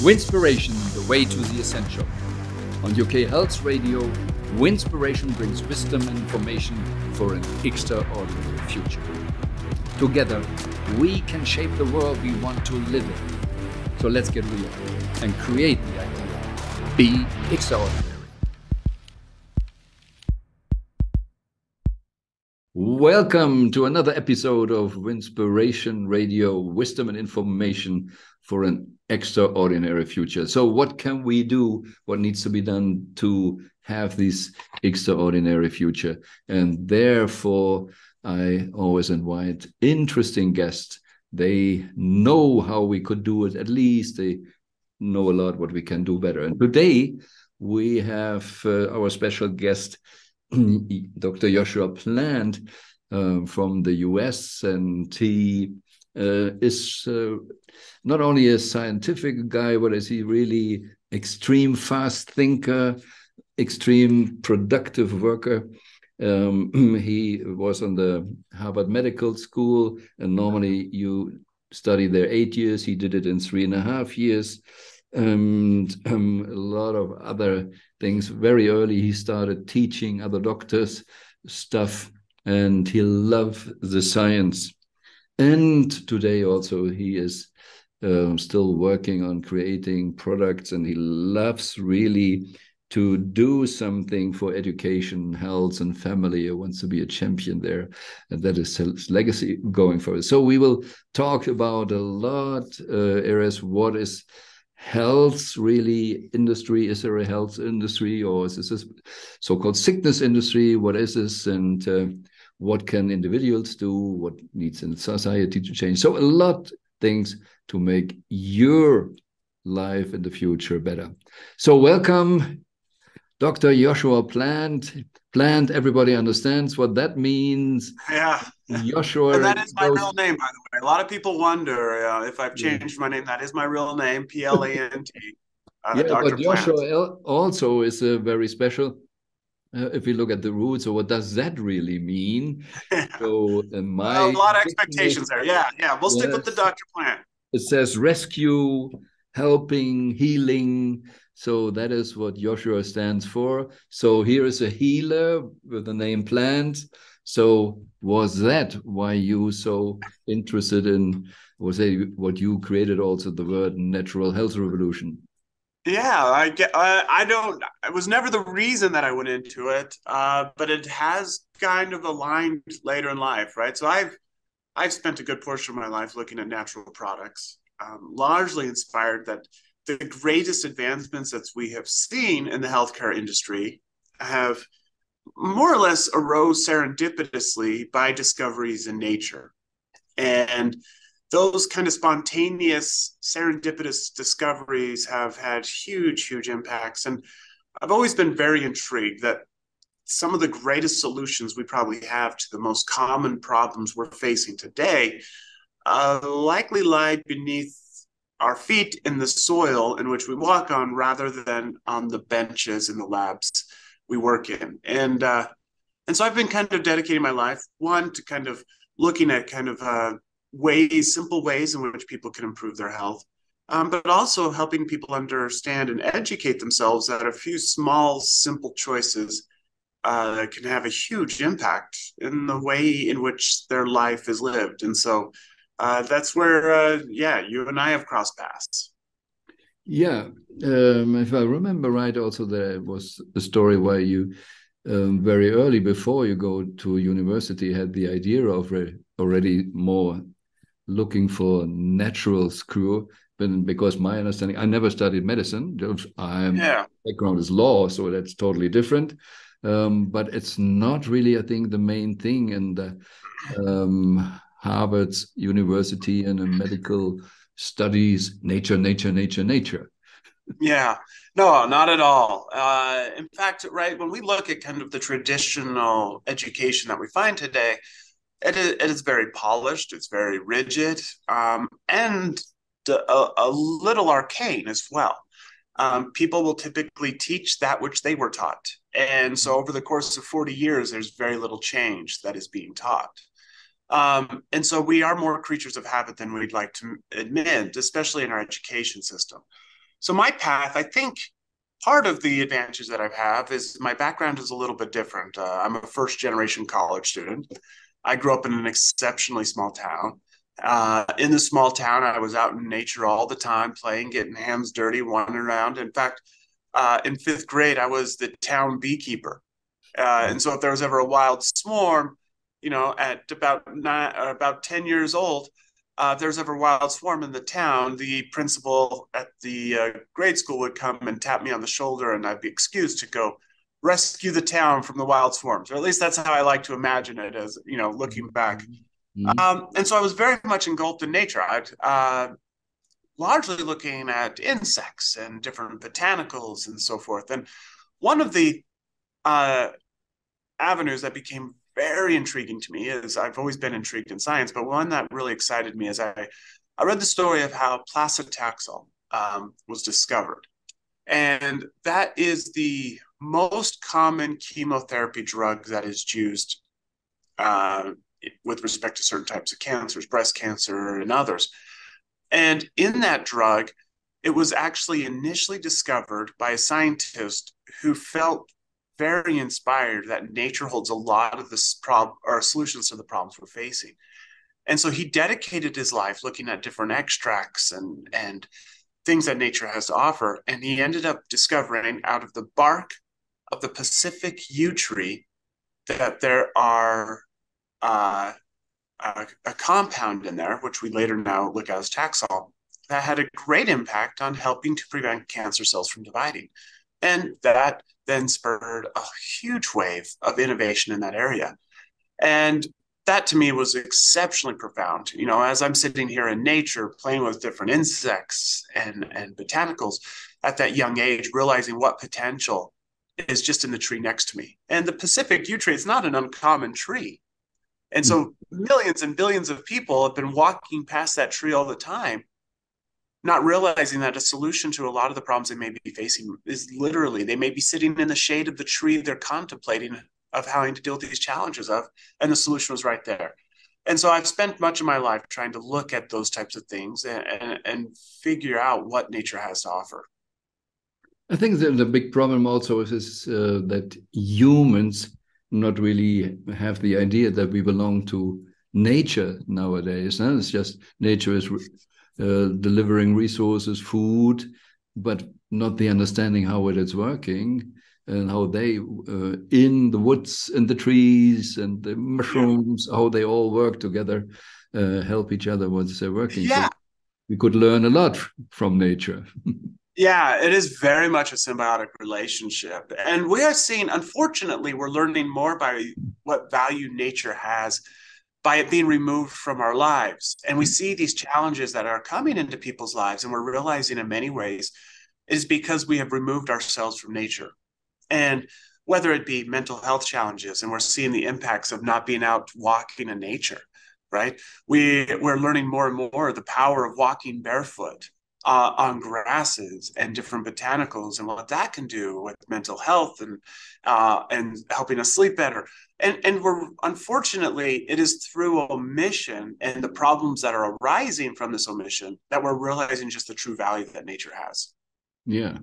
Winspiration, the way to the essential. On UK Health Radio, Winspiration brings wisdom and information for an extraordinary future. Together, we can shape the world we want to live in. So let's get real and create the idea. Be extraordinary. Welcome to another episode of Winspiration Radio, wisdom and information for an extraordinary future. So what can we do? What needs to be done to have this extraordinary future? And therefore, I always invite interesting guests. They know how we could do it. At least they know a lot what we can do better. And today we have our special guest, Dr. Joshua Plant from the US, and he is not only a scientific guy, but is he really extreme fast thinker, extreme productive worker. He was on the Harvard Medical School, and normally you study there 8 years. He did it in 3.5 years. And a lot of other things. Very early, he started teaching other doctors stuff, and he loved the science. And today also he is still working on creating products, and he loves really to do something for education, health, and family. He wants to be a champion there, and that is his legacy going forward. So we will talk about a lot areas. What is health really industry? Is there a health industry, or is this a so-called sickness industry? What is this, and what can individuals do? What needs in society to change? So a lot of things to make your life in the future better. So welcome, Dr. Joshua Plant. Plant, everybody understands what that means. Yeah. Joshua. And that is my real name, by the way. A lot of people wonder if I've changed my name. That is my real name, P-L-A-N-T. Yeah, Dr. but Joshua also is a very special. If we look at the roots, so what does that really mean? So a lot of expectations there. Yeah. We'll stick with the Dr. Plant. It says rescue, helping, healing. So that is what Joshua stands for. So here is a healer with the name Plant. So was that why you so interested in, was what you created also the word natural health revolution? Yeah, it was never the reason that I went into it, but it has kind of aligned later in life, right? So I've spent a good portion of my life looking at natural products, largely inspired that the greatest advancements that we have seen in the healthcare industry have more or less arose serendipitously by discoveries in nature. And those kind of spontaneous, serendipitous discoveries have had huge impacts. And I've always been very intrigued that some of the greatest solutions we probably have to the most common problems we're facing today likely lie beneath our feet in the soil in which we walk on, rather than on the benches in the labs we work in. And so I've been kind of dedicating my life, one, to kind of looking at kind of simple ways in which people can improve their health, but also helping people understand and educate themselves that a few small, simple choices can have a huge impact in the way in which their life is lived. And so that's where, you and I have crossed paths. Yeah, if I remember right, also there was a story where you very early, before you go to university, had the idea of already more looking for natural cure. But because my understanding, I never studied medicine. Background is law, so that's totally different. But it's not really, I think, the main thing in the Harvard University and in medical studies, nature. Yeah, no, not at all. In fact, right, when we look at kind of the traditional education that we find today, it is very polished, it's very rigid, and a little arcane as well. People will typically teach that which they were taught. And so over the course of 40 years, there's very little change that is being taught. And so we are more creatures of habit than we'd like to admit, especially in our education system. So my path, I think part of the advantage that I have is my background is a little bit different. I'm a first generation college student. I grew up in an exceptionally small town. In the small town, I was out in nature all the time, playing, getting hands dirty, wandering around. In fact, in fifth grade, I was the town beekeeper. And so if there was ever a wild swarm, at about 10 years old, if there's ever a wild swarm in the town, the principal at the grade school would come and tap me on the shoulder, and I'd be excused to go rescue the town from the wild swarms. Or at least that's how I like to imagine it, as looking back. Mm-hmm. And so I was very much engulfed in nature. I'd largely looking at insects and different botanicals and so forth. And one of the avenues that became very intriguing to me is, I've always been intrigued in science, but one that really excited me is I read the story of how paclitaxel was discovered. And that is the most common chemotherapy drug that is used with respect to certain types of cancers, breast cancer and others. And in that drug, it was actually initially discovered by a scientist who felt very inspired that nature holds a lot of this problem or solutions to the problems we're facing. And so he dedicated his life looking at different extracts and things that nature has to offer. And he ended up discovering out of the bark of the Pacific yew tree that there are a compound in there, which we later now look at as Taxol, that had a great impact on helping to prevent cancer cells from dividing. And that then spurred a huge wave of innovation in that area. And that to me was exceptionally profound. As I'm sitting here in nature, playing with different insects and botanicals at that young age, realizing what potential is just in the tree next to me. And the Pacific yew tree is not an uncommon tree. And so millions and billions of people have been walking past that tree all the time, not realizing that a solution to a lot of the problems they may be facing is literally, they may be sitting in the shade of the tree they're contemplating of having to deal with these challenges of, and the solution was right there. And so I've spent much of my life trying to look at those types of things and figure out what nature has to offer. I think that the big problem also is that humans not really have the idea that we belong to nature nowadays. No? It's just nature is delivering resources, food, but not the understanding how it is working and how they, in the woods and the trees and the mushrooms, how they all work together, help each other once they're working. Yeah. So we could learn a lot from nature. Yeah, it is very much a symbiotic relationship. And we are seeing, unfortunately, we're learning more by what value nature has by it being removed from our lives. And we see these challenges that are coming into people's lives, and we're realizing in many ways it is because we have removed ourselves from nature. And whether it be mental health challenges, and we're seeing the impacts of not being out walking in nature, right? We're learning more and more the power of walking barefoot on grasses and different botanicals, and what that can do with mental health and helping us sleep better. And we're, unfortunately, it is through omission and the problems that are arising from this omission that we're realizing just the true value that nature has. Yeah.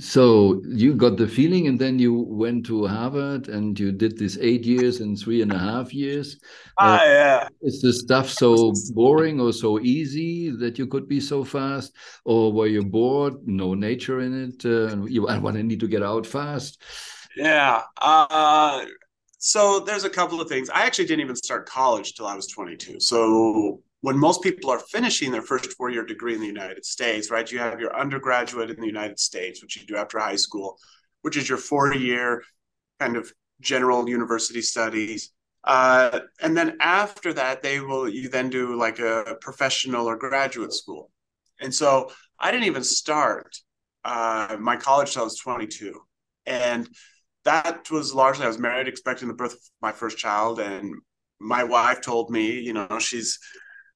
So you got the feeling, and then you went to Harvard and you did this 8 years and 3.5 years. Yeah. Is the stuff so boring or so easy that you could be so fast? Or were you bored? No nature in it? I want to need to get out fast. Yeah. So there's a couple of things. I actually didn't even start college till I was 22. So when most people are finishing their first 4-year degree in the United States, right, you have your undergraduate in the United States, which you do after high school, which is your 4-year kind of general university studies. And then after that, you then do like a professional or graduate school. And so I didn't even start my college till I was 22. And that was largely, I was married, expecting the birth of my first child. And my wife told me,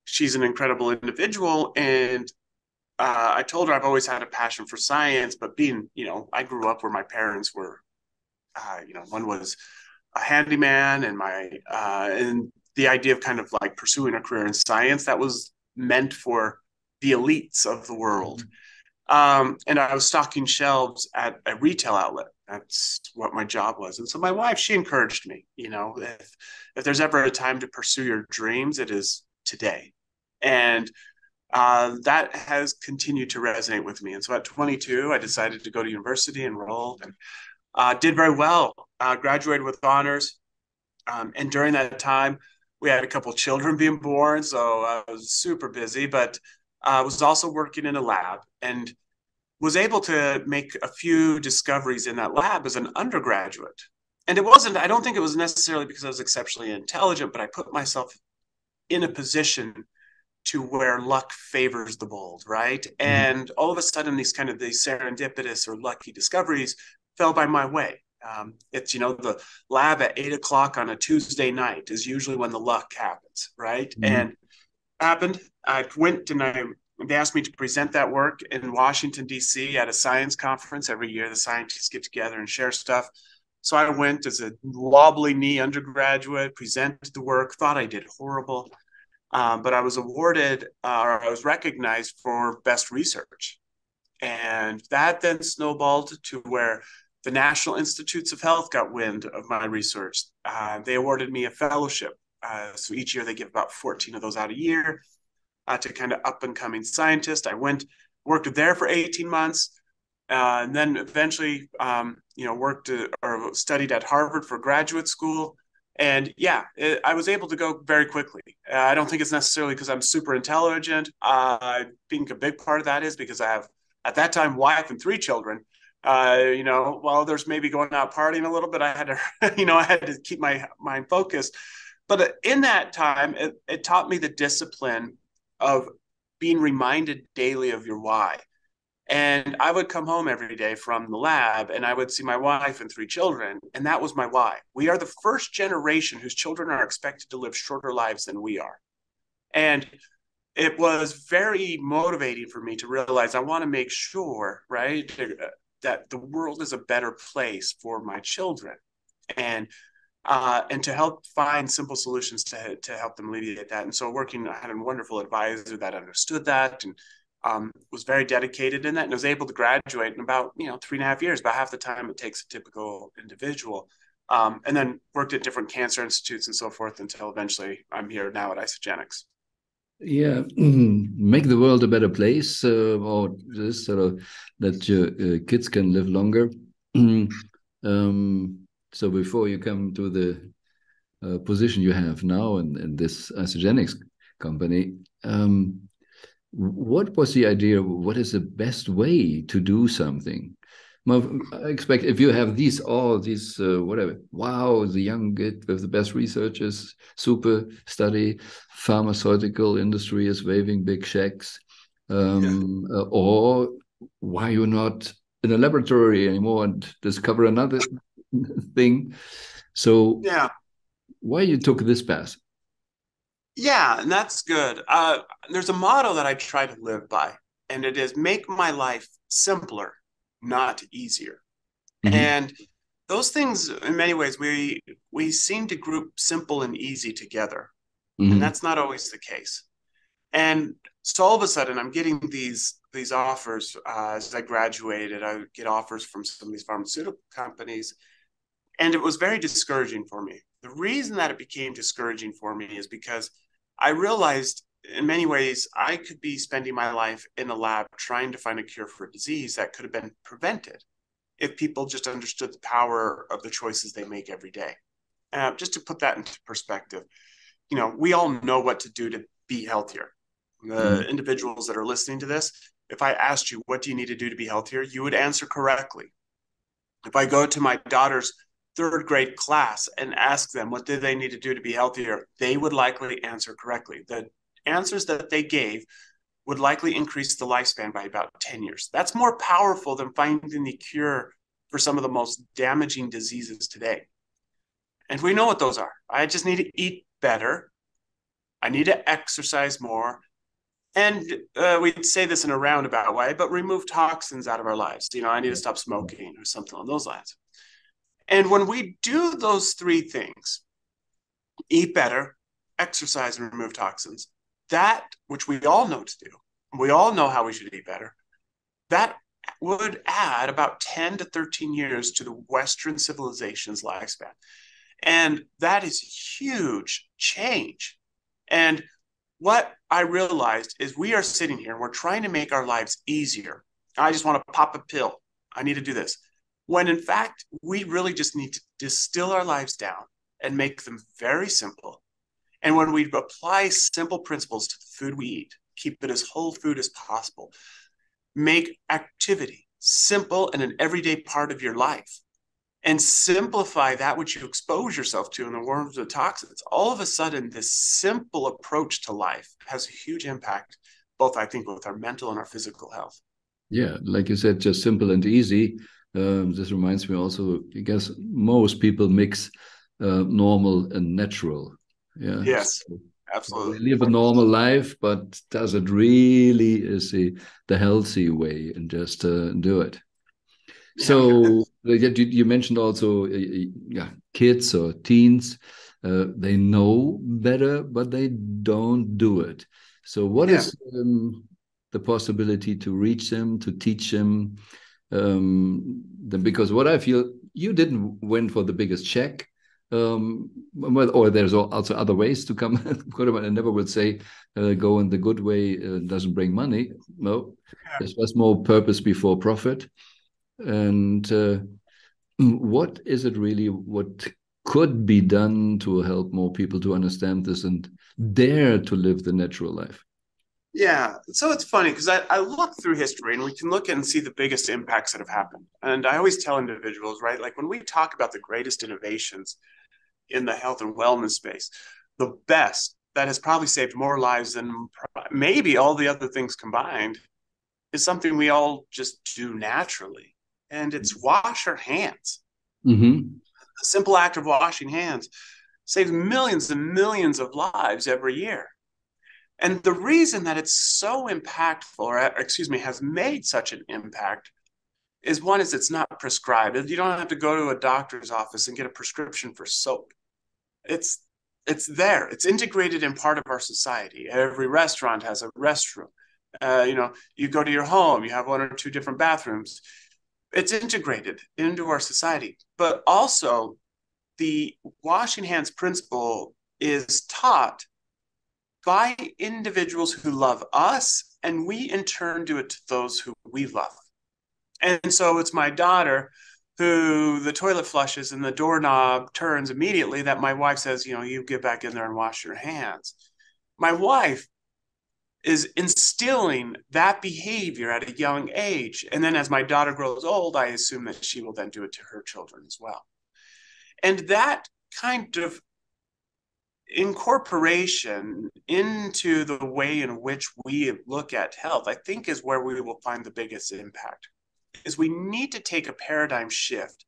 she's an incredible individual. And I told her I've always had a passion for science, but being, I grew up where my parents were, one was a handyman, and and the idea of kind of like pursuing a career in science that was meant for the elites of the world. And I was stocking shelves at a retail outlet. That's what my job was. And so my wife, she encouraged me, if there's ever a time to pursue your dreams, it is today. And that has continued to resonate with me. And so at 22, I decided to go to university, enrolled, and did very well, graduated with honors. And during that time, we had a couple of children being born. So I was super busy, but I was also working in a lab and was able to make a few discoveries in that lab as an undergraduate. And I don't think it was necessarily because I was exceptionally intelligent, but I put myself in a position to where luck favors the bold, right? And all of a sudden, these serendipitous or lucky discoveries fell by my way. It's, the lab at 8 o'clock on a Tuesday night is usually when the luck happens, right? And happened. I went and they asked me to present that work in Washington, D.C. at a science conference. Every year, the scientists get together and share stuff. So I went as a wobbly knee undergraduate, presented the work, thought I did horrible. But I was awarded, or I was recognized for best research. And that then snowballed to where the National Institutes of Health got wind of my research. They awarded me a fellowship. So each year they give about 14 of those out a year to kind of up and coming scientist. I worked there for 18 months. And then eventually, worked or studied at Harvard for graduate school. And I was able to go very quickly. I don't think it's necessarily because I'm super intelligent. I think a big part of that is because I have, at that time, wife and 3 children. While there's maybe going out partying a little bit, I had to, I had to keep my mind focused. But in that time, it taught me the discipline of being reminded daily of your why. And I would come home every day from the lab and I would see my wife and 3 children. And that was my why. We are the first generation whose children are expected to live shorter lives than we are. And it was very motivating for me to realize I want to make sure, right, that the world is a better place for my children. And to help find simple solutions to help them alleviate that. And so I had a wonderful advisor that understood that and was very dedicated in that, and was able to graduate in about 3.5 years, about half the time it takes a typical individual. And then worked at different cancer institutes and so forth until eventually I'm here now at Isogenics. Yeah, make the world a better place, or just sort of that your kids can live longer. So before you come to the position you have now in this Isogenics company, what was the idea? What is the best way to do something? Well, I expect if you have whatever, wow, the young kid with the best researchers, super study, pharmaceutical industry is waving big checks, or why you're not in a laboratory anymore and discover another thing. So why you took this path? Yeah, and that's good. There's a motto that I try to live by, and it is make my life simpler, not easier. And those things, in many ways, we seem to group simple and easy together, and that's not always the case. And so all of a sudden, I'm getting these offers as I graduated. I would get offers from some of these pharmaceutical companies, and it was very discouraging for me. The reason that it became discouraging for me is because I realized in many ways I could be spending my life in a lab trying to find a cure for a disease that could have been prevented if people just understood the power of the choices they make every day. Just to put that into perspective, we all know what to do to be healthier. The individuals that are listening to this, if I asked you, what do you need to do to be healthier? You would answer correctly. If I go to my daughter's 3rd grade class and ask them what do they need to do to be healthier, they would likely answer correctly. The answers that they gave would likely increase the lifespan by about 10 years. That's more powerful than finding the cure for some of the most damaging diseases today. And we know what those are. I just need to eat better. I need to exercise more. And we'd say this in a roundabout way, but remove toxins out of our lives. I need to stop smoking or something along those lines. And when we do those 3 things, eat better, exercise, and remove toxins, that which we all know to do, we all know how we should eat better, that would add about 10 to 13 years to the Western civilization's lifespan. And that is huge change. And what I realized is we are sitting here, we're trying to make our lives easier. I just want to pop a pill. I need to do this. When in fact, we really just need to distill our lives down and make them very simple. And when we apply simple principles to the food we eat, keep it as whole food as possible, make activity simple and an everyday part of your life, and simplify that which you expose yourself to in the worms of toxins, all of a sudden, this simple approach to life has a huge impact, both, I think, with our mental and our physical health. Yeah, like you said, just simple and easy. This reminds me also, I guess most people mix normal and natural. Yeah. Yes, so absolutely. they live a normal life, but does it really is the healthy way and just do it? So you mentioned also, kids or teens, they know better, but they don't do it. So what is the possibility to reach them, to teach them? Because what I feel, you didn't went for the biggest check, or there's also other ways to come. I never would say go in the good way doesn't bring money. No, there's just more purpose before profit. And what is it really, what could be done to help more people to understand this and dare to live the natural life? Yeah, so it's funny because I look through history and we can look and see the biggest impacts that have happened. And I always tell individuals, right, like when we talk about the greatest innovations in the health and wellness space, the best that has probably saved more lives than maybe all the other things combined is something we all just do naturally. And it's wash our hands. Mm-hmm. The simple act of washing hands saves millions and millions of lives every year. And the reason that it's so impactful, or has made such an impact, is one is it's not prescribed. You don't have to go to a doctor's office and get a prescription for soap. It's there. It's integrated in part of our society. Every restaurant has a restroom. You go to your home, you have one or two different bathrooms. It's integrated into our society. But also, the washing hands principle is taught by individuals who love us, and we in turn do it to those who we love. And so it's my daughter who the toilet flushes and the doorknob turns immediately that my wife says, you get back in there and wash your hands. My wife is instilling that behavior at a young age. And then as my daughter grows old, I assume that she will then do it to her children as well. And that kind of incorporation into the way in which we look at health, I think, is where we will find the biggest impact. Is we need to take a paradigm shift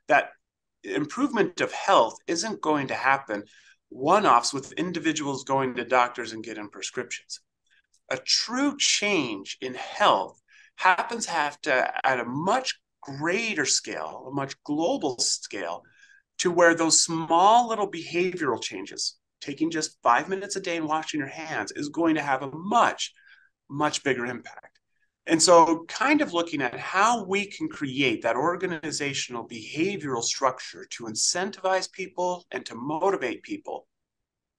that improvement of health isn't going to happen one-offs with individuals going to doctors and getting prescriptions. A true change in health happens at a much greater scale, a much global scale, to where those small little behavioral changes, taking just 5 minutes a day and washing your hands, is going to have a much, much bigger impact. And so kind of looking at how we can create that organizational behavioral structure to incentivize people and to motivate people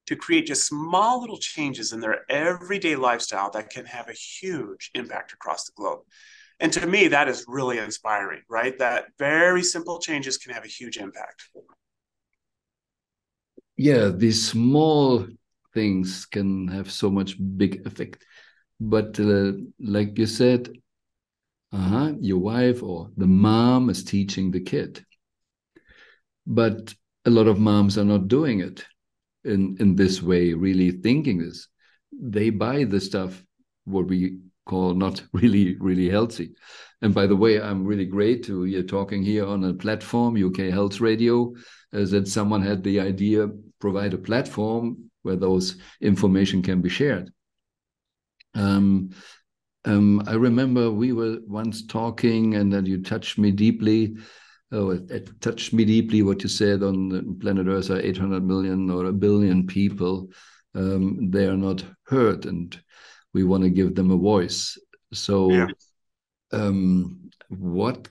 to create just small little changes in their everyday lifestyle that can have a huge impact across the globe. And to me, that is really inspiring, right? That very simple changes can have a huge impact. Yeah, these small things can have so much big effect. But like you said, your wife or the mom is teaching the kid. But a lot of moms are not doing it in this way, really thinking this. They buy the stuff, what we call not really, really healthy. And by the way, I'm really great to hear talking here on a platform, UK Health Radio, that someone had the idea, provide a platform where those information can be shared. I remember we were once talking and then you touched me deeply. Oh, it touched me deeply what you said on planet Earth are 800 million or 1 billion people. They are not heard and we want to give them a voice. So what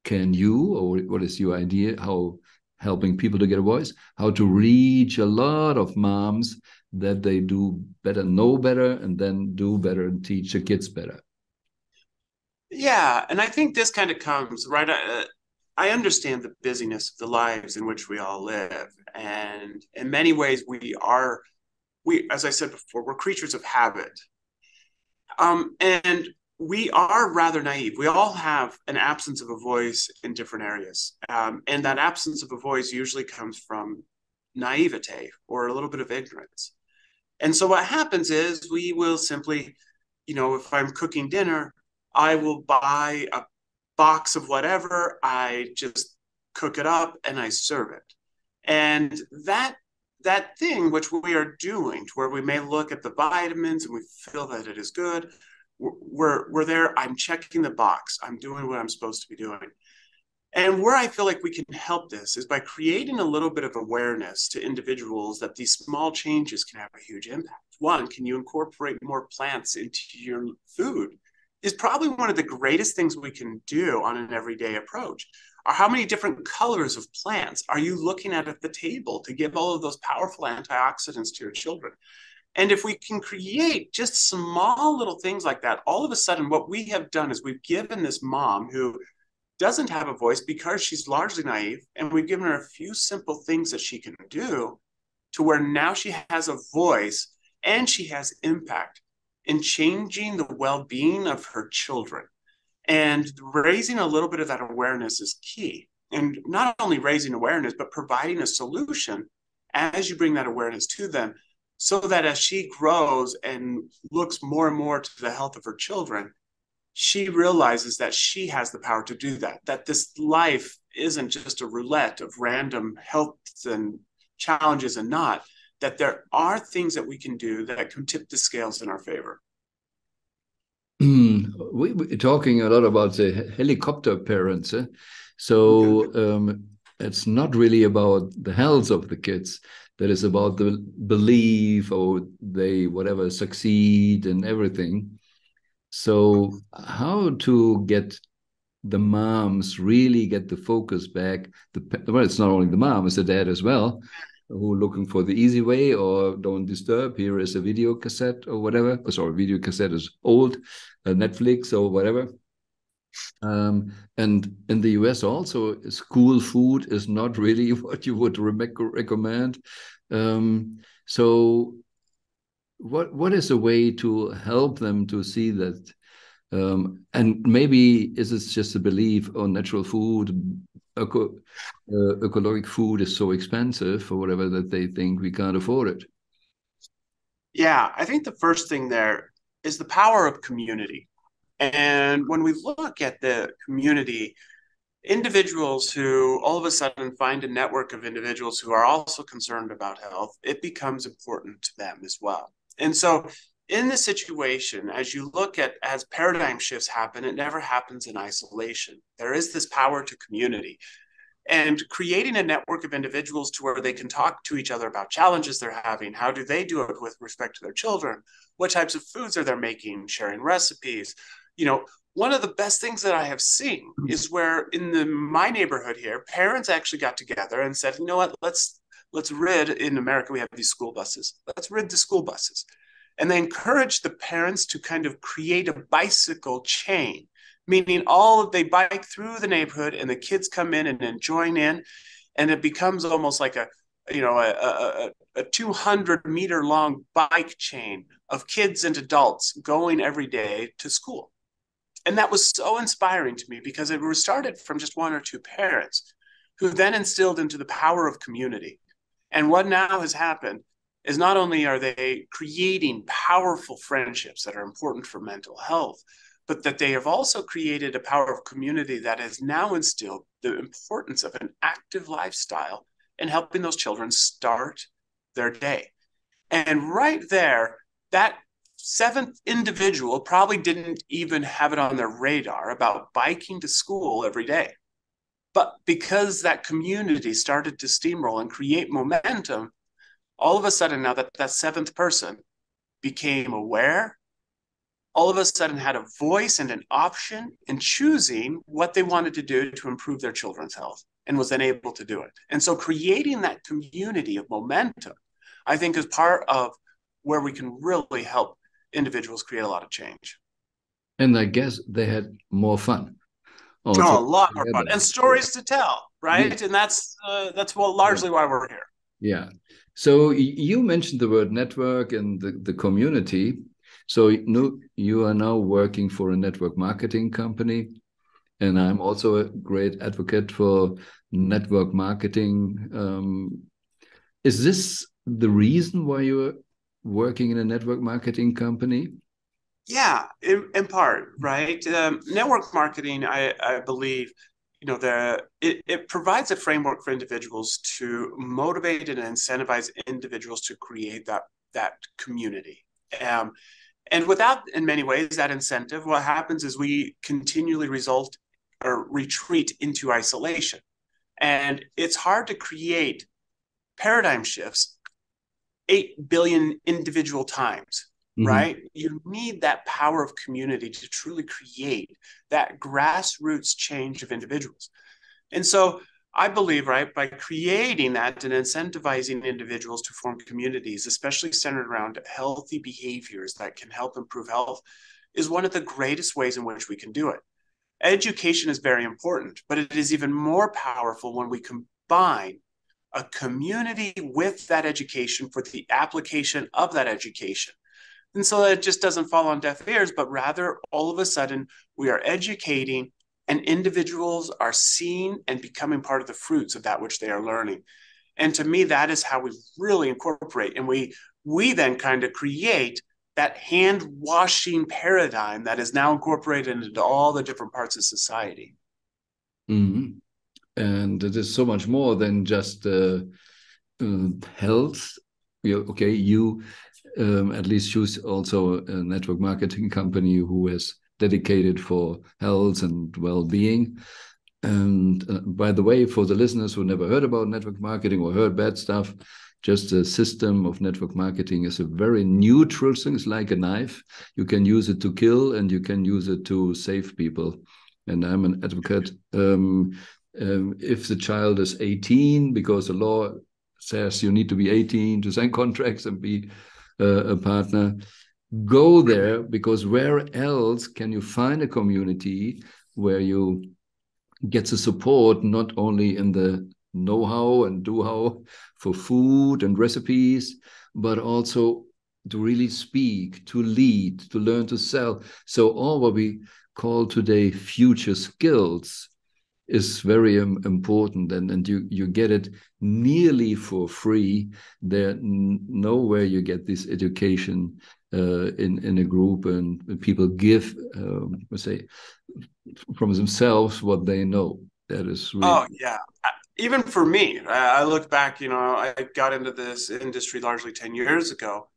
can you, or what is your idea, how helping people to get a voice, how to reach a lot of moms that they do better, know better, and then do better and teach the kids better? Yeah, and I think this kind of comes right. I understand the busyness of the lives in which we all live, and in many ways, as I said before, we're creatures of habit, and we are rather naive. We all have an absence of a voice in different areas, and that absence of a voice usually comes from naivete or a little bit of ignorance. And so what happens is we will simply, if I'm cooking dinner, I will buy a box of whatever, I just cook it up and I serve it. And that thing which we are doing, to where we may look at the vitamins and we feel that it is good, we're there, I'm checking the box, I'm doing what I'm supposed to be doing. And where I feel like we can help this is by creating a little bit of awareness to individuals that these small changes can have a huge impact. One, can you incorporate more plants into your food? Is probably one of the greatest things we can do on an everyday approach. Or how many different colors of plants are you looking at the table to give all of those powerful antioxidants to your children? And if we can create just small little things like that, all of a sudden what we have done is we've given this mom who doesn't have a voice because she's largely naive, and we've given her a few simple things that she can do to where now she has a voice and she has impact in changing the well-being of her children. And raising a little bit of that awareness is key. And not only raising awareness, but providing a solution as you bring that awareness to them, so that as she grows and looks more and more to the health of her children, she realizes that she has the power to do that, that this life isn't just a roulette of random health and challenges and not, that there are things that we can do that can tip the scales in our favor. We're talking a lot about the helicopter parents. So it's not really about the health of the kids. That is about the belief, or they whatever succeed and everything. So how to get the moms really get the focus back? Well, it's not only the mom, it's the dad as well, who are looking for the easy way or don't disturb. Here is a video cassette or whatever. Oh, sorry, video cassette is old, Netflix or whatever. And in the US also, school food is not really what you would recommend. So what is a way to help them to see that? And maybe is it just a belief on natural food, ecologic food is so expensive or whatever that they think we can't afford it? Yeah, I think the first thing there is the power of community. And when we look at the community, individuals who all of a sudden find a network of individuals who are also concerned about health, it becomes important to them as well. And so in this situation, as you look at, as paradigm shifts happen, it never happens in isolation. There is this power to community. And creating a network of individuals to where they can talk to each other about challenges they're having. How do they do it with respect to their children? What types of foods are they making? Sharing recipes. One of the best things that I have seen is where in my neighborhood here, parents actually got together and said, you know what, let's rid, in America, we have these school buses. Let's rid the school buses. And they encouraged the parents to kind of create a bicycle chain, meaning they bike through the neighborhood and the kids come in and then join in. And it becomes almost like a 200-meter long bike chain of kids and adults going every day to school. And that was so inspiring to me because it started from just one or two parents who then instilled into the power of community. And what now has happened is not only are they creating powerful friendships that are important for mental health, but that they have also created a power of community that has now instilled the importance of an active lifestyle in helping those children start their day. And right there, that seventh individual probably didn't even have it on their radar about biking to school every day. But because that community started to steamroll and create momentum, all of a sudden now that seventh person became aware, all of a sudden had a voice and an option in choosing what they wanted to do to improve their children's health, and was then able to do it. And so creating that community of momentum, I think, is part of where we can really help individuals create a lot of change. And I guess they had more fun. Also, a lot more fun and stories to tell, right? Yeah. And that's largely why we're here. Yeah. So you mentioned the word network and the community. So you are now working for a network marketing company, and I'm also a great advocate for network marketing. Is this the reason why you're working in a network marketing company? Yeah, in part, right? Network marketing, I believe, it provides a framework for individuals to motivate and incentivize individuals to create that community. And without, in many ways, that incentive, what happens is we continually retreat into isolation. And it's hard to create paradigm shifts 8 billion individual times. Mm-hmm. Right? You need that power of community to truly create that grassroots change of individuals. And so I believe, right, by creating that and incentivizing individuals to form communities, especially centered around healthy behaviors that can help improve health, is one of the greatest ways in which we can do it. Education is very important, but it is even more powerful when we combine a community with that education for the application of that education. And so it just doesn't fall on deaf ears, but rather all of a sudden we are educating and individuals are seeing and becoming part of the fruits of that which they are learning. And to me, that is how we really incorporate. And we then kind of create that hand washing paradigm that is now incorporated into all the different parts of society. Mm-hmm. And it is so much more than just health. You at least choose also a network marketing company who is dedicated for health and well-being. And by the way, for the listeners who never heard about network marketing or heard bad stuff, just a system of network marketing is a very neutral thing. It's like a knife. You can use it to kill and you can use it to save people. And I'm an advocate. If the child is 18, because the law says you need to be 18 to sign contracts and be a partner, go there, because where else can you find a community where you get the support not only in the know-how and do-how for food and recipes, but also to really speak, to lead, to learn to sell. So all what we call today future skills is very important, and you get it nearly for free. There nowhere you get this education in a group, and people give say from themselves what they know. That is really even for me, I look back, I got into this industry largely 10 years ago,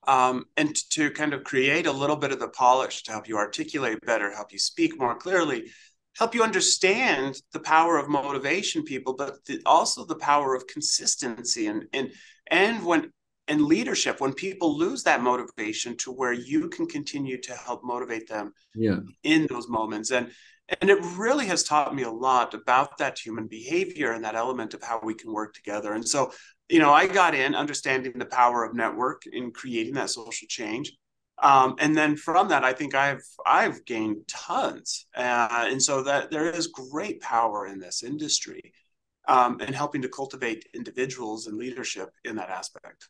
and to kind of create a little bit of the polish to help you articulate better, help you speak more clearly, help you understand the power of motivation, people, but also the power of consistency and leadership. When people lose that motivation, to where you can continue to help motivate them in those moments. And it really has taught me a lot about that human behavior and that element of how we can work together. And so, I got in understanding the power of network in creating that social change. And then from that, I think I've gained tons. And so that there is great power in this industry and helping to cultivate individuals and leadership in that aspect.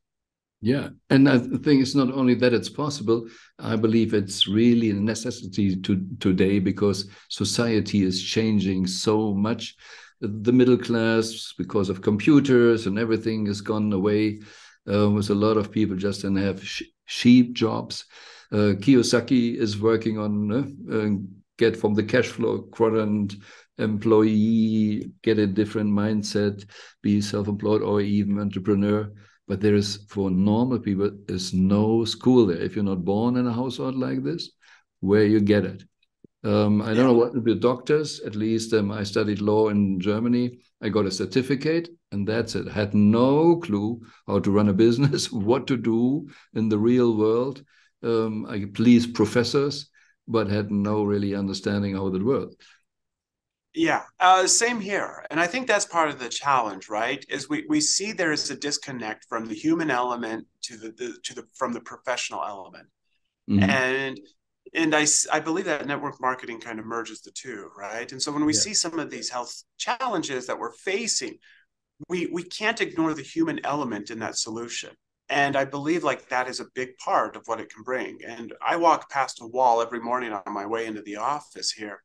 Yeah. And I think it's not only that it's possible, I believe it's really a necessity today, because society is changing so much. The middle class, because of computers and everything, has gone away. With a lot of people just then have sheep jobs. Kiyosaki is working on get from the cash flow quadrant employee, get a different mindset, be self-employed or even entrepreneur. But there is, for normal people, is no school there. If you're not born in a household like this, where you get it. I don't know what to be doctors. At least I studied law in Germany. I got a certificate, and that's it. I had no clue how to run a business, what to do in the real world. I pleased professors, but had no really understanding how that worked. Yeah, same here. And I think that's part of the challenge, right? Is we see there is a disconnect from the human element to the from the professional element. Mm-hmm. And I believe that network marketing kind of merges the two, right? And so when we see some of these health challenges that we're facing, we can't ignore the human element in that solution. And I believe like that is a big part of what it can bring. And I walk past a wall every morning on my way into the office here,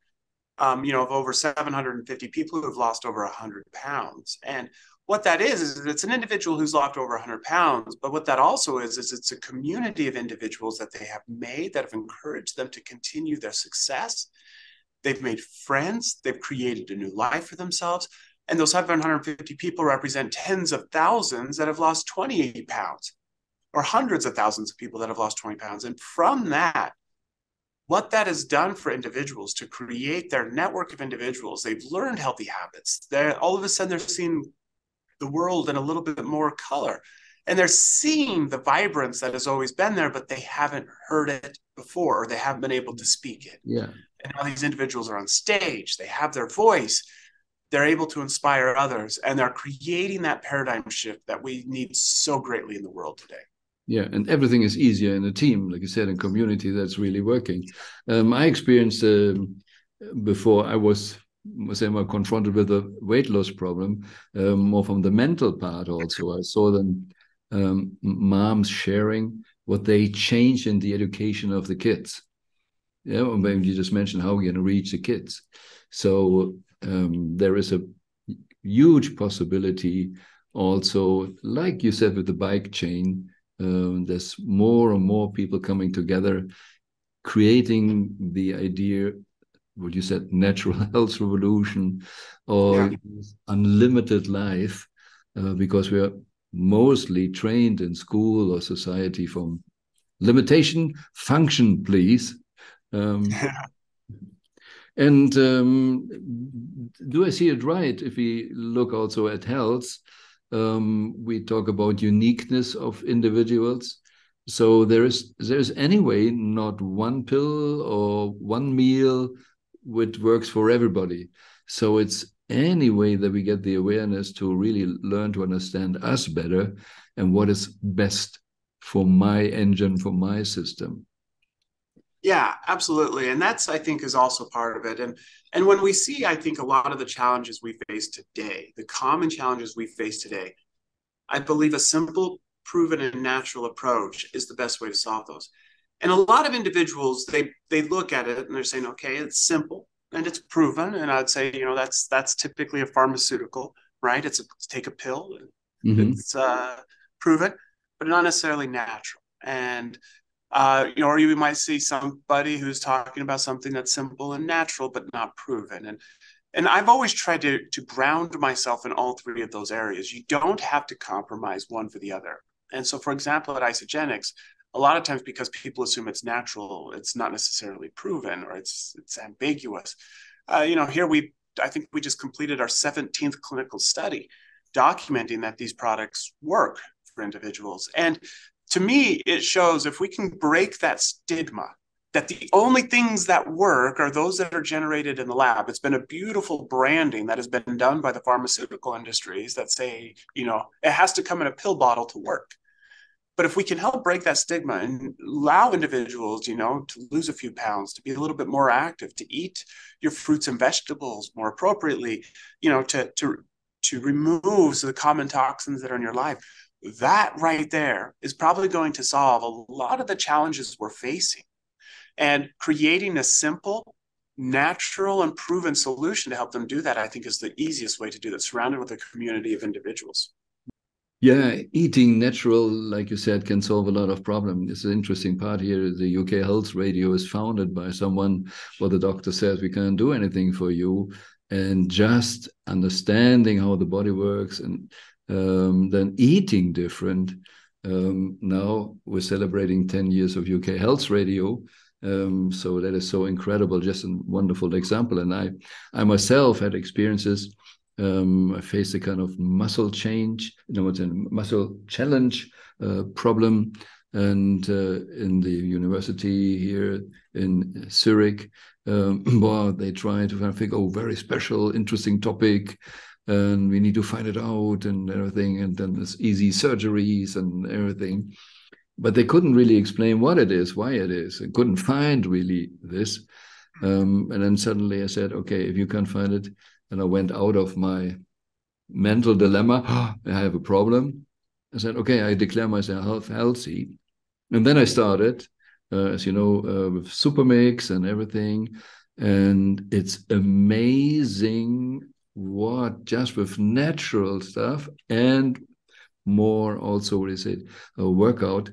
of over 750 people who have lost over 100 pounds. And what that is it's an individual who's lost over 100 pounds. But what that also is it's a community of individuals that they have made that have encouraged them to continue their success. They've made friends. They've created a new life for themselves. And those 750 people represent tens of thousands that have lost 28 pounds, or hundreds of thousands of people that have lost 20 pounds. And from that, what that has done for individuals to create their network of individuals, they've learned healthy habits. They're all of a sudden they're seeing the world in a little bit more color, and they're seeing the vibrance that has always been there, but they haven't heard it before, or they haven't been able to speak it. Yeah. And now these individuals are on stage, they have their voice, they're able to inspire others, and they're creating that paradigm shift that we need so greatly in the world today. Yeah, and everything is easier in a team, like you said, in community. That's really working. I experienced before I was more confronted with a weight loss problem, more from the mental part. Also, I saw them moms sharing what they changed in the education of the kids. Yeah, or maybe you just mentioned how we're going to reach the kids. So there is a huge possibility also, like you said, with the bike chain. There's more and more people coming together, creating the idea, what you said, natural health revolution, or unlimited life, because we are mostly trained in school or society from limitation, function, please. And do I see it right if we look also at health? We talk about uniqueness of individuals. So there's anyway not one pill or one meal which works for everybody. So it's any way that we get the awareness to really learn to understand us better and what is best for my engine, for my system. Yeah, absolutely. And that's, I think, is also part of it. And when we see, I think, a lot of the challenges we face today, the common challenges we face today, I believe a simple, proven, and natural approach is the best way to solve those. And a lot of individuals, they look at it and they're saying, okay, it's simple and it's proven. And I'd say, that's typically a pharmaceutical, right? It's take a pill and it's proven, but not necessarily natural. And or you might see somebody who's talking about something that's simple and natural, but not proven. And I've always tried to ground myself in all three of those areas. You don't have to compromise one for the other. And so, for example, at Isogenics, a lot of times because people assume it's natural, it's not necessarily proven, or it's ambiguous. Here I think we just completed our 17th clinical study documenting that these products work for individuals. And to me, it shows if we can break that stigma that the only things that work are those that are generated in the lab. It's been a beautiful branding that has been done by the pharmaceutical industries that say, it has to come in a pill bottle to work. But if we can help break that stigma and allow individuals, to lose a few pounds, to be a little bit more active, to eat your fruits and vegetables more appropriately, to remove the common toxins that are in your life, that right there is probably going to solve a lot of the challenges we're facing. And creating a simple, natural, and proven solution to help them do that, I think, is the easiest way to do that, surrounded with a community of individuals. Yeah, eating natural, like you said, can solve a lot of problems. It's an interesting part here. The UK Health Radio is founded by someone where the doctor says we can't do anything for you. And just understanding how the body works and then eating different. Now we're celebrating 10 years of UK Health Radio. So that is so incredible, just a wonderful example. And I myself had experiences. I faced a kind of muscle change, muscle challenge problem and in the university here in Zurich, well, they try to think, oh, very special, interesting topic, and we need to find it out and everything, and then there's easy surgeries and everything. But they couldn't really explain what it is, why it is. They couldn't find really this. And then suddenly I said, okay, if you can't find it, and I went out of my mental dilemma, I have a problem. I said, okay, I declare myself healthy. And then I started, as you know, with Supermix and everything. And it's amazing what just with natural stuff and more also, what is it, a workout,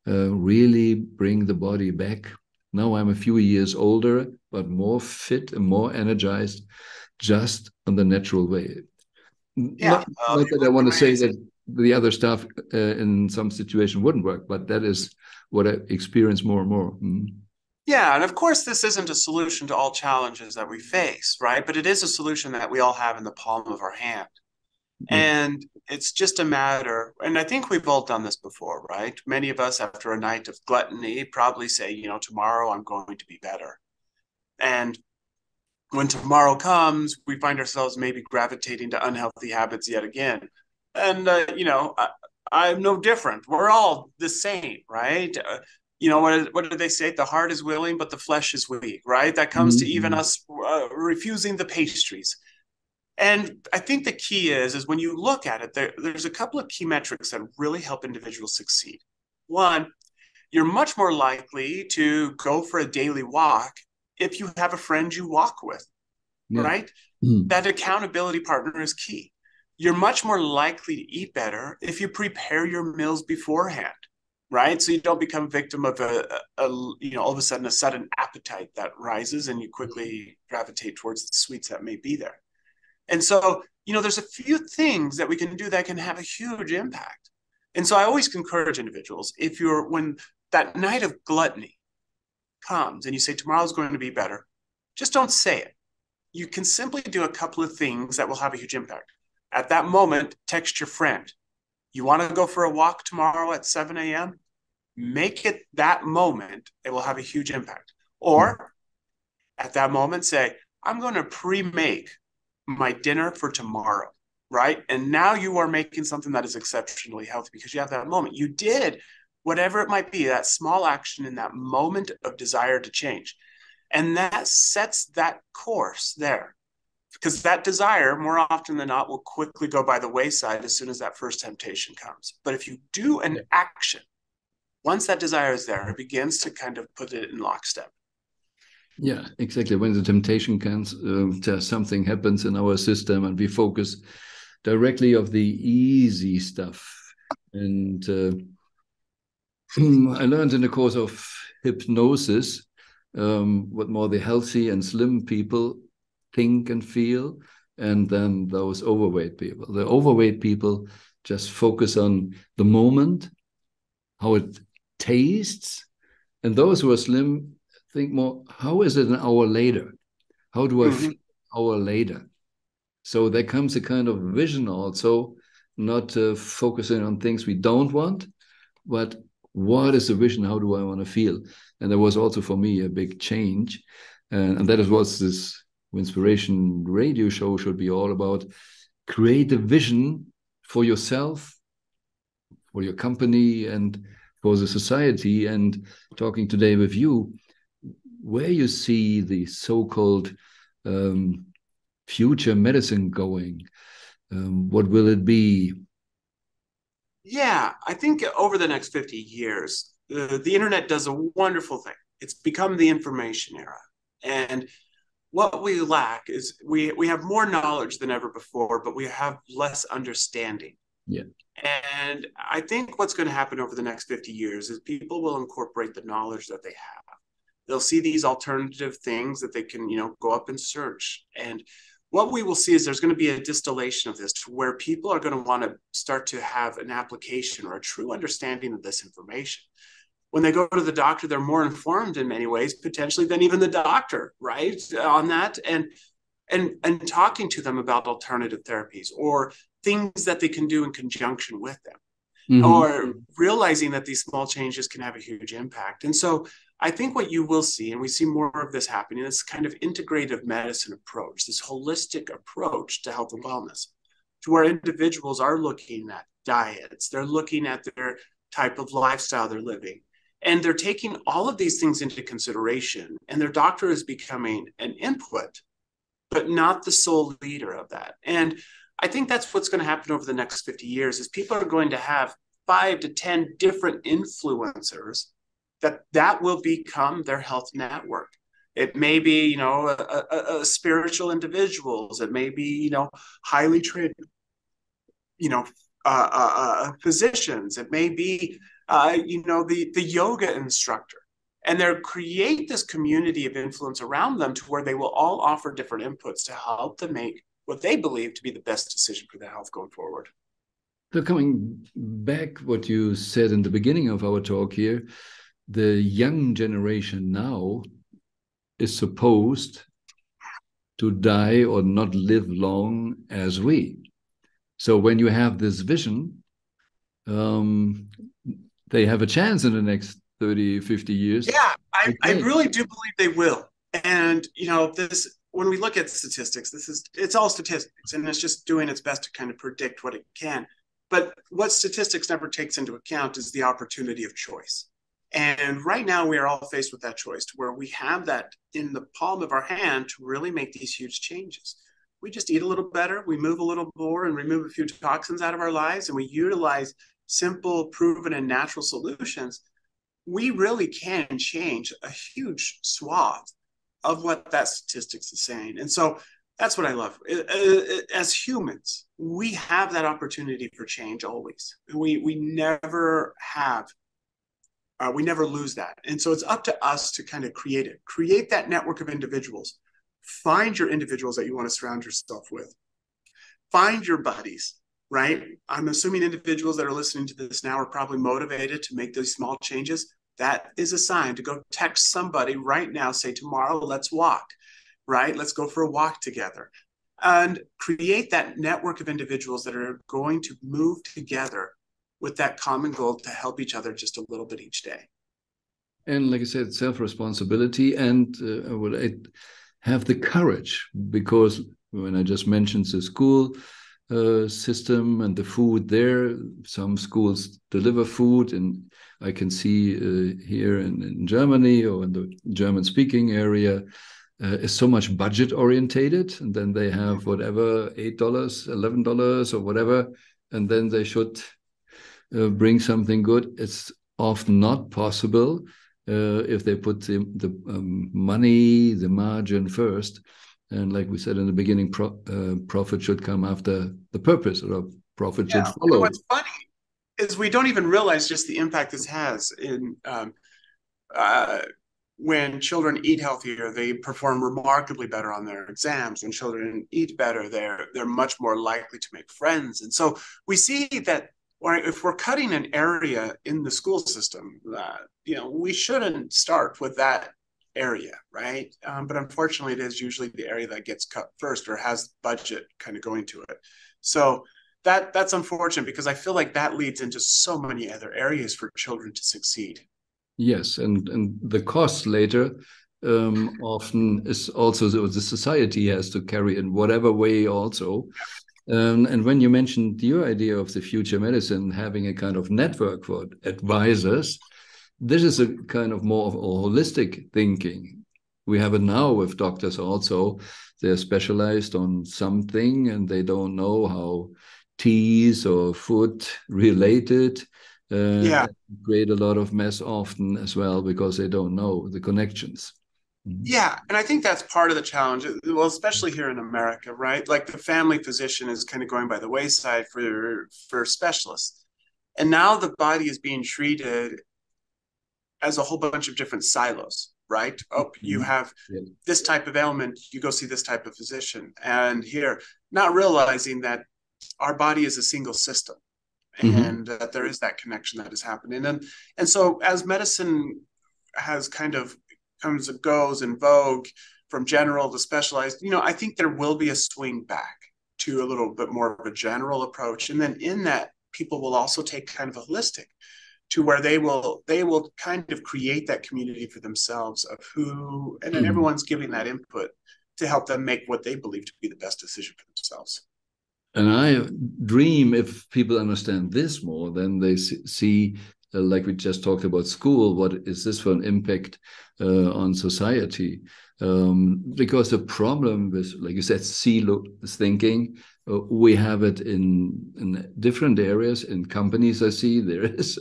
really bring the body back. Now I'm a few years older, but more fit and more energized just on the natural way. Yeah, Not that I want to say that the other stuff in some situation wouldn't work, but that is what I experience more and more. Yeah, and of course, this isn't a solution to all challenges that we face, right? But it is a solution that we all have in the palm of our hand. Yeah. And it's just a matter, and I think we've all done this before, right? Many of us, after a night of gluttony, probably say, you know, tomorrow I'm going to be better. And when tomorrow comes, we find ourselves maybe gravitating to unhealthy habits yet again. And, you know, I'm no different. We're all the same, right? You know, what do they say? The heart is willing, but the flesh is weak, right? That comes to even us refusing the pastries. And I think the key is when you look at it, there's a couple of key metrics that really help individuals succeed. One, you're much more likely to go for a daily walk if you have a friend you walk with, right? That accountability partner is key. You're much more likely to eat better if you prepare your meals beforehand, right? So you don't become victim of you know, all of a sudden appetite that rises and you quickly gravitate towards the sweets that may be there. And so, you know, there's a few things that we can do that can have a huge impact. And so I always encourage individuals, when that night of gluttony comes and you say, tomorrow's going to be better, just don't say it. You can simply do a couple of things that will have a huge impact. At that moment, text your friend. You want to go for a walk tomorrow at 7 a.m.? Make it that moment. It will have a huge impact. Or at that moment, say, I'm going to pre-make my dinner for tomorrow, right? And now you are making something that is exceptionally healthy because you have that moment. You did whatever it might be, that small action in that moment of desire to change. And that sets that course there. Because that desire, more often than not, will quickly go by the wayside as soon as that first temptation comes. But if you do an action, once that desire is there, it begins to kind of put it in lockstep. Yeah, exactly. When the temptation comes, something happens in our system and we focus directly of the easy stuff. And I learned in the course of hypnosis what more the healthy and slim people think and feel, and then those overweight people. The overweight people just focus on the moment, how it tastes, and those who are slim think more, how is it an hour later? How do I feel an hour later? So there comes a kind of vision also, not focusing on things we don't want, but what is the vision? How do I want to feel? And there was also for me a big change. And that is what this Winspiration Radio show should be all about. Create a vision for yourself, for your company, and for the society. And talking today with you, where you see the so-called future medicine going, what will it be? Yeah, I think over the next 50 years, the internet does a wonderful thing. It's become the information era. And what we lack is we have more knowledge than ever before, but we have less understanding. Yeah. And I think what's going to happen over the next 50 years is people will incorporate the knowledge that they have. They'll see these alternative things that they can, you know, go up and search. And what we will see is there's going to be a distillation of this to where people are going to want to start to have an application or a true understanding of this information. When they go to the doctor, they're more informed in many ways, potentially than even the doctor, right? On that, and talking to them about alternative therapies or things that they can do in conjunction with them. or realizing that these small changes can have a huge impact. And so I think what you will see, and we see more of this happening, is kind of integrative medicine approach, this holistic approach to health and wellness, to where individuals are looking at diets, they're looking at their type of lifestyle they're living, and they're taking all of these things into consideration, and their doctor is becoming an input, but not the sole leader of that. And I think that's what's going to happen over the next 50 years is people are going to have 5 to 10 different influencers that will become their health network. It may be, spiritual individuals. It may be, highly trained, physicians. It may be, the yoga instructor. And they'll create this community of influence around them to where they will all offer different inputs to help them make what they believe to be the best decision for their health going forward. So coming back what you said in the beginning of our talk here, the young generation now is supposed to die or not live long as we. So when you have this vision, they have a chance in the next 30, 50 years. Yeah, I really do believe they will. And, when we look at statistics, it's all statistics, and it's just doing its best to kind of predict what it can. But what statistics never takes into account is the opportunity of choice. And right now we are all faced with that choice to where we have that in the palm of our hand to really make these huge changes. We just eat a little better, we move a little more and remove a few toxins out of our lives, and we utilize simple, proven, and natural solutions. We really can change a huge swath of what that statistics is saying. And so that's what I love. As humans, we have that opportunity for change always. We never have. We never lose that. And so it's up to us to kind of create that network of individuals. Find your individuals that you want to surround yourself with. Find your buddies, right? I'm assuming individuals that are listening to this now are probably motivated to make those small changes. That is a sign to go text somebody right now, say tomorrow, let's walk, right? Let's go for a walk together. And create that network of individuals that are going to move together with that common goal to help each other just a little bit each day. And like I said, self-responsibility, and have the courage, because when I just mentioned the school system and the food there, some schools deliver food, and I can see here in Germany or in the German-speaking area is so much budget-orientated, and then they have whatever, $8, $11 or whatever, and then they should bring something good. It's often not possible if they put the money, the margin first. And like we said in the beginning, profit should come after the purpose, or profit should follow. And what's funny is we don't even realize just the impact this has in when children eat healthier, they perform remarkably better on their exams. When children eat better, they're much more likely to make friends. And so we see that if we're cutting an area in the school system, we shouldn't start with that area, right? But unfortunately, it is usually the area that gets cut first or has budget kind of going to it. So that's unfortunate, because I feel like that leads into so many other areas for children to succeed. Yes, and the cost later often is also the society has to carry in whatever way also. And when you mentioned your idea of the future medicine, having a kind of network for advisors, this is a kind of more of a holistic thinking. We have it now with doctors also. They're specialized on something and they don't know how teas or food related create a lot of mess often as well, because they don't know the connections. Yeah, and I think that's part of the challenge, well, especially here in America, right? Like the family physician is kind of going by the wayside for specialists. And now the body is being treated as a whole bunch of different silos, right? Oh, you have this type of ailment, you go see this type of physician. And here, not realizing that our body is a single system and that there is that connection that is happening. And so as medicine has kind of comes and goes in vogue from general to specialized, I think there will be a swing back to a little bit more of a general approach. And then in that people will also take kind of a holistic to where they will kind of create that community for themselves of who, and then everyone's giving that input to help them make what they believe to be the best decision for themselves. And I dream if people understand this more, then they see, like we just talked about school, what is this for an impact on society? Because the problem with, like you said, silo thinking, we have it in different areas. In companies, I see there is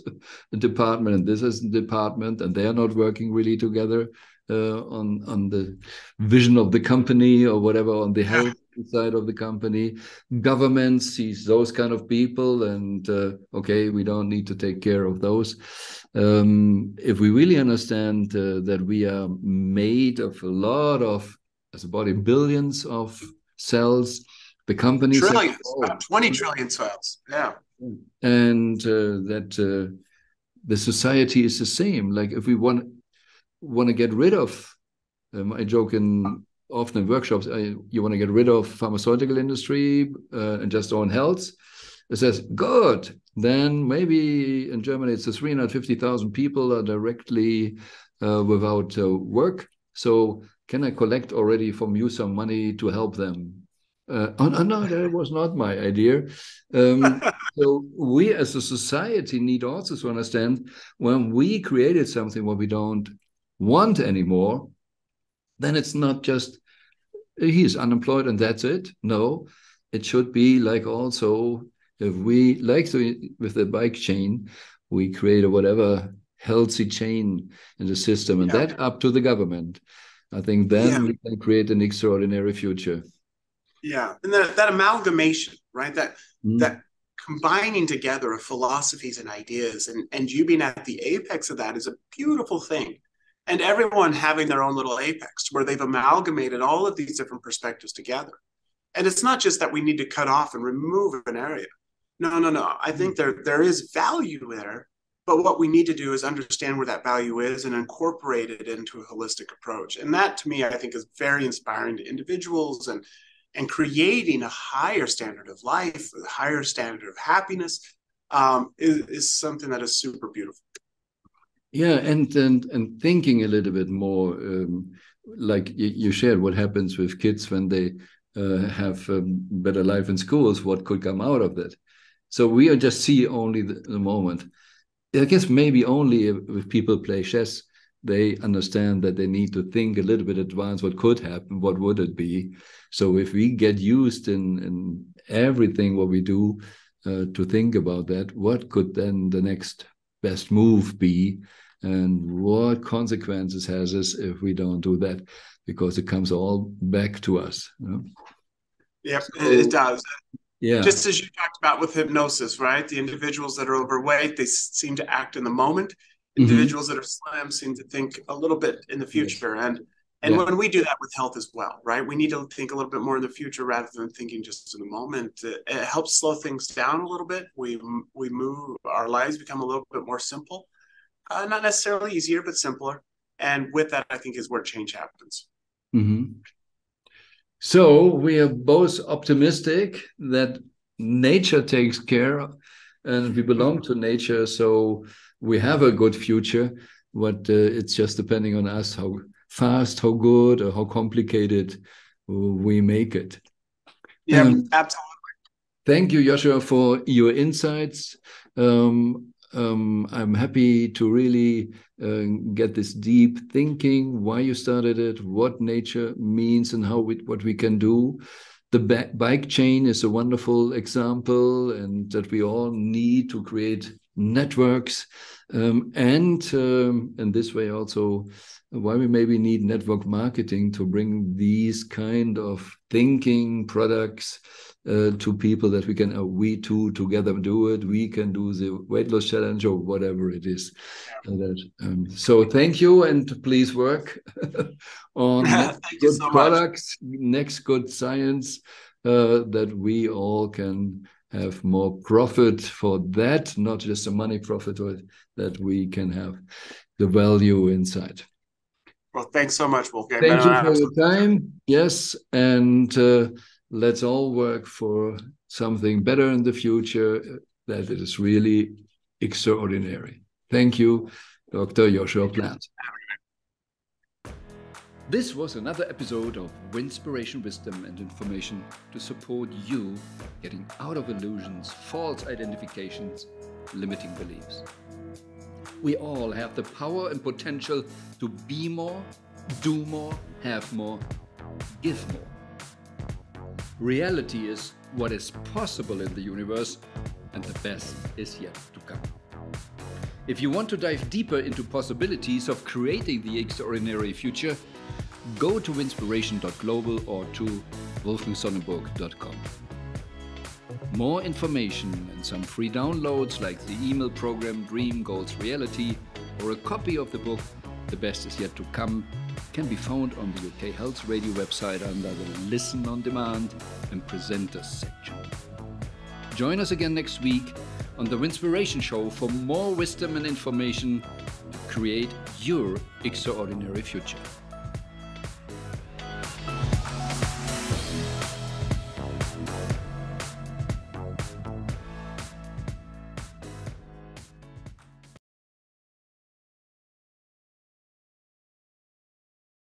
a department and this is a department, and they are not working really together on the vision of the company or whatever, on the health side of the company. Government sees those kind of people and okay, we don't need to take care of those. If we really understand that we are made of a lot of, as a body, billions of cells, the company trillions, about 20 trillion cells, and that the society is the same. Like if we want to get rid of, I joke often in workshops, you want to get rid of pharmaceutical industry and just own health. It says, good. Then maybe in Germany, it's 350,000 people are directly without work. So can I collect already from you some money to help them? No, that was not my idea. So we as a society need also to understand when we created something what we don't want anymore, then it's not just he's unemployed and that's it. No, it should be like also if we like to, with the bike chain, we create a whatever healthy chain in the system, and that up to the government. I think then we can create an extraordinary future. Yeah, and that amalgamation, right? That combining together of philosophies and ideas, and you being at the apex of that is a beautiful thing. And everyone having their own little apex where they've amalgamated all of these different perspectives together. And it's not just that we need to cut off and remove an area. No. I think there is value there, but what we need to do is understand where that value is and incorporate it into a holistic approach. And that, to me, I think is very inspiring to individuals and creating a higher standard of life, a higher standard of happiness is something that is super beautiful. Yeah, and thinking a little bit more, like you shared, what happens with kids when they have a better life in schools, what could come out of that. So we just see only the moment. I guess maybe only if people play chess, they understand that they need to think a little bit advanced, what could happen, what would it be. So if we get used in everything what we do to think about that, what could then the next best move be, and what consequences has this if we don't do that, because it comes all back to us. Yeah, it does. Yeah. Just as you talked about with hypnosis, right? The individuals that are overweight, they seem to act in the moment. Individuals that are slim seem to think a little bit in the future. Yes. And when we do that with health as well, right? We need to think a little bit more in the future rather than thinking just in the moment. It helps slow things down a little bit. We move, our lives become a little bit more simple. Not necessarily easier, but simpler. And with that, I think is where change happens. So we are both optimistic that nature takes care and we belong to nature. So we have a good future, but it's just depending on us how fast, how good, or how complicated we make it. Yeah, absolutely. Thank you, Joshua, for your insights. I'm happy to really get this deep thinking, why you started it, what nature means, and what we can do. The bike chain is a wonderful example, and that we all need to create networks, and in this way also why we maybe need network marketing to bring these kind of thinking products to people, that we can we two together do it. We can do the weight loss challenge or whatever it is. So thank you, and please work on good products, next good science, that we all can have more profit for that, not just a money profit, but that we can have the value inside. Well, thanks so much, Wolfgang. Thank you for your time. Yes, and let's all work for something better in the future that it is really extraordinary. Thank you, Dr. Joshua Plant. This was another episode of Winspiration Wisdom and Information to support you getting out of illusions, false identifications, limiting beliefs. We all have the power and potential to be more, do more, have more, give more. Reality is what is possible in the universe, and the best is yet to come. If you want to dive deeper into possibilities of creating the extraordinary future, go to winspiration.global or to wolfgangsonnenburg.com. More information and some free downloads like the email program Dream Goals Reality or a copy of the book The Best Is Yet to Come can be found on the UK Health Radio website under the Listen on Demand and Presenters section. Join us again next week on the Winspiration Show for more wisdom and information to create your extraordinary future.